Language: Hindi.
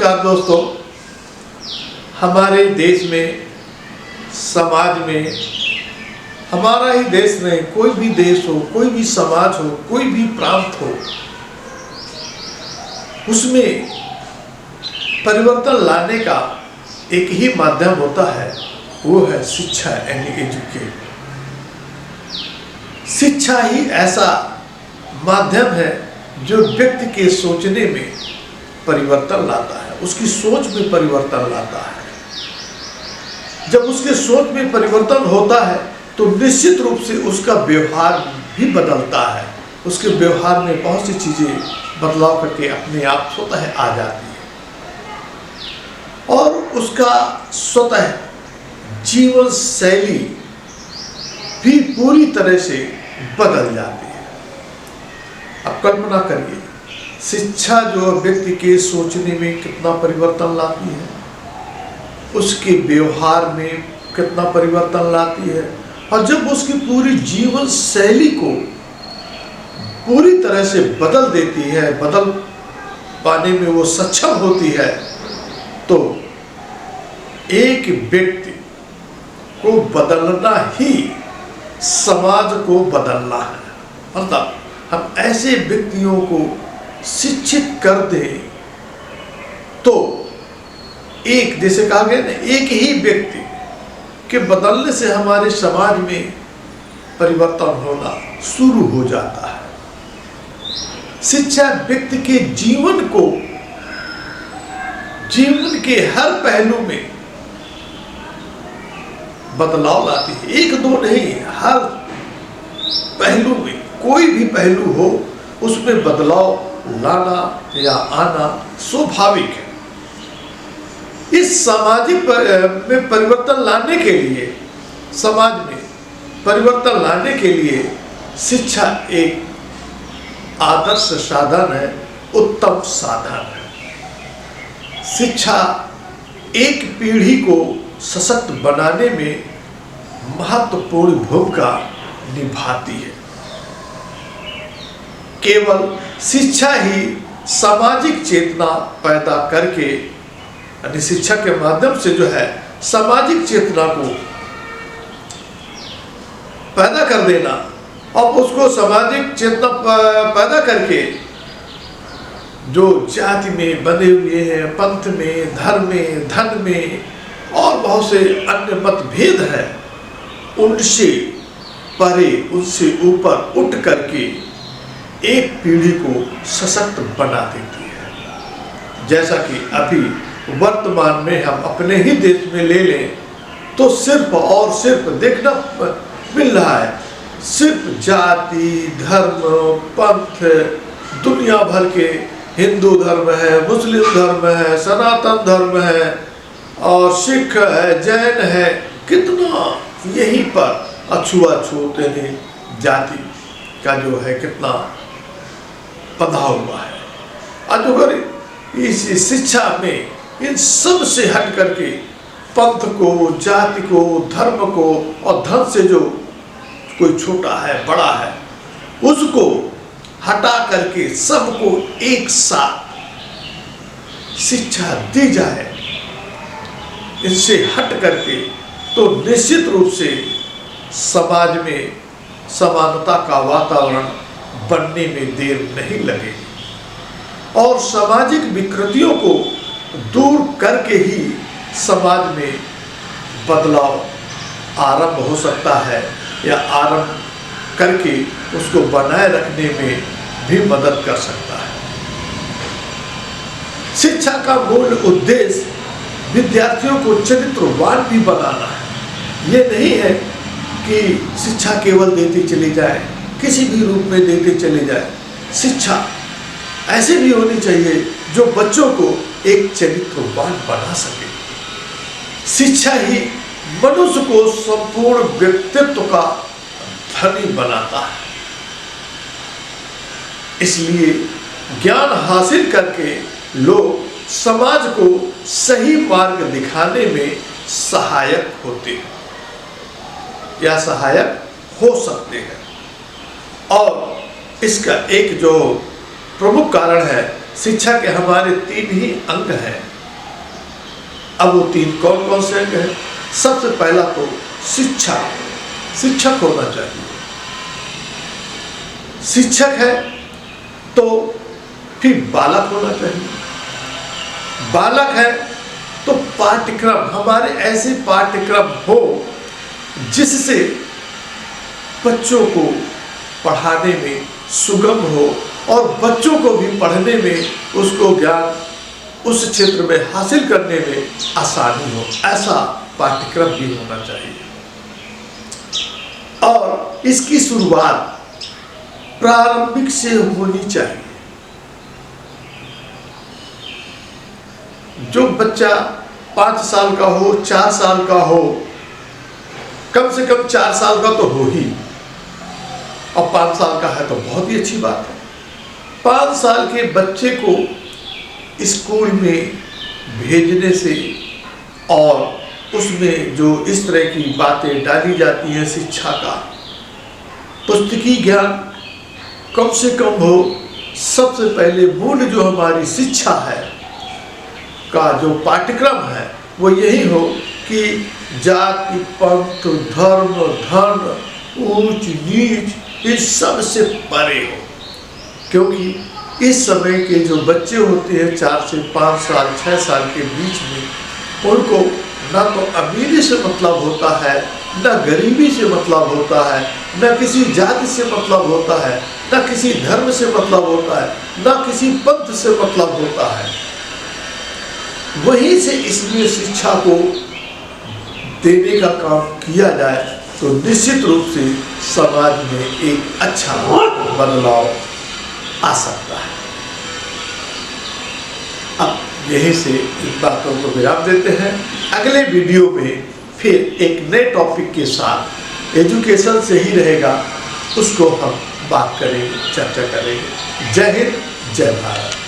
नमस्कार दोस्तों। हमारे देश में, समाज में, हमारा ही देश नहीं, कोई भी देश हो, कोई भी समाज हो, कोई भी प्रांत हो, उसमें परिवर्तन लाने का एक ही माध्यम होता है, वो है शिक्षा यानी एजुकेट। शिक्षा ही ऐसा माध्यम है जो व्यक्ति के सोचने में परिवर्तन लाता है, उसकी सोच में परिवर्तन लाता है। जब उसके सोच में परिवर्तन होता है तो निश्चित रूप से उसका व्यवहार भी बदलता है। उसके व्यवहार में बहुत सी चीज़ें बदलाव करके अपने आप स्वतः आ जाती है और उसका स्वतः जीवन शैली भी पूरी तरह से बदल जाती है। अब कल्पना करिए, शिक्षा जो व्यक्ति के सोचने में कितना परिवर्तन लाती है, उसके व्यवहार में कितना परिवर्तन लाती है, और जब उसकी पूरी जीवन शैली को पूरी तरह से बदल देती है, बदल पाने में वो सक्षम होती है, तो एक व्यक्ति को बदलना ही समाज को बदलना है। मतलब हम ऐसे व्यक्तियों को शिक्षित कर दें तो एक, जैसे कहा गया ना, एक ही व्यक्ति के बदलने से हमारे समाज में परिवर्तन होना शुरू हो जाता है। शिक्षा व्यक्ति के जीवन को, जीवन के हर पहलू में बदलाव लाती है। एक दो नहीं, हर पहलू में, कोई भी पहलू हो उसमें बदलाव लाना या आना स्वाभाविक है। इस सामाजिक में परिवर्तन लाने के लिए, समाज में परिवर्तन लाने के लिए शिक्षा एक आदर्श साधन है, उत्तम साधन है। शिक्षा एक पीढ़ी को सशक्त बनाने में महत्वपूर्ण भूमिका निभाती है। केवल शिक्षा ही सामाजिक चेतना पैदा करके, यानी शिक्षा के माध्यम से जो है सामाजिक चेतना को पैदा कर देना और उसको सामाजिक चेतना पैदा करके जो जाति में बने हुए हैं, पंथ में, धर्म में, धन में और बहुत से अन्य मतभेद हैं, उनसे परे, उनसे ऊपर उठ करके एक पीढ़ी को सशक्त बना देती है। जैसा कि अभी वर्तमान में हम अपने ही देश में ले लें तो सिर्फ और सिर्फ देखना मिल रहा है, सिर्फ जाति, धर्म, पंथ, दुनिया भर के, हिंदू धर्म है, मुस्लिम धर्म है, सनातन धर्म है और सिख है, जैन है, कितना यहीं पर अछूआछूत यानी जाति का जो है कितना बंधा हुआ है। आज अगर इस शिक्षा में इन सब से हट करके पंथ को, जाति को, धर्म को और धन से जो कोई छोटा है, बड़ा है, उसको हटा करके सबको एक साथ शिक्षा दी जाए, इससे हट करके, तो निश्चित रूप से समाज में समानता का वातावरण बनने में देर नहीं लगेगी और सामाजिक विकृतियों को दूर करके ही समाज में बदलाव आरंभ हो सकता है या आरंभ करके उसको बनाए रखने में भी मदद कर सकता है। शिक्षा का मूल उद्देश्य विद्यार्थियों को चरित्रवान भी बनाना है। ये नहीं है कि शिक्षा केवल देती चली जाए, किसी भी रूप में देते चले जाए। शिक्षा ऐसे भी होनी चाहिए जो बच्चों को एक चरित्रवान बना सके। शिक्षा ही मनुष्य को संपूर्ण व्यक्तित्व का धनी बनाता है। इसलिए ज्ञान हासिल करके लोग समाज को सही मार्ग दिखाने में सहायक होते हैं या सहायक हो सकते हैं। और इसका एक जो प्रमुख कारण है, शिक्षा के हमारे 3 ही अंग हैं। अब वो 3 कौन कौन से अंग हैं? सबसे पहला तो शिक्षा, शिक्षक होना चाहिए। शिक्षक है तो फिर बालक होना चाहिए। बालक है तो पाठ्यक्रम, हमारे ऐसे पाठ्यक्रम हो जिससे बच्चों को पढ़ाने में सुगम हो और बच्चों को भी पढ़ने में, उसको ज्ञान उस क्षेत्र में हासिल करने में आसानी हो, ऐसा पाठ्यक्रम भी होना चाहिए। और इसकी शुरुआत प्रारंभिक से होनी चाहिए। जो बच्चा 5 साल का हो, 4 साल का हो, कम से कम 4 साल का तो हो ही, और 5 साल का है तो बहुत ही अच्छी बात है। 5 साल के बच्चे को स्कूल में भेजने से और उसमें जो इस तरह की बातें डाली जाती हैं शिक्षा का, पुस्तकी ज्ञान कम से कम हो। सबसे पहले मूल जो हमारी शिक्षा है का जो पाठ्यक्रम है वो यही हो कि जाति, पंथ, धर्म, धन, ऊंच नीच इन सब से परे हो। क्योंकि इस समय के जो बच्चे होते हैं 4 से 5 साल, 6 साल के बीच में, उनको ना तो अमीरी से मतलब होता है, ना गरीबी से मतलब होता है, ना किसी जाति से मतलब होता है, ना किसी धर्म से मतलब होता है, ना किसी पंथ से मतलब होता है। वहीं से इसलिए शिक्षा को देने का काम किया जाए तो निश्चित रूप से समाज में एक अच्छा बदलाव आ सकता है। अब यहीं से इन बातों को विराम देते हैं। अगले वीडियो में फिर एक नए टॉपिक के साथ, एजुकेशन से ही रहेगा, उसको हम बात करेंगे, चर्चा करेंगे। जय हिंद, जय भारत।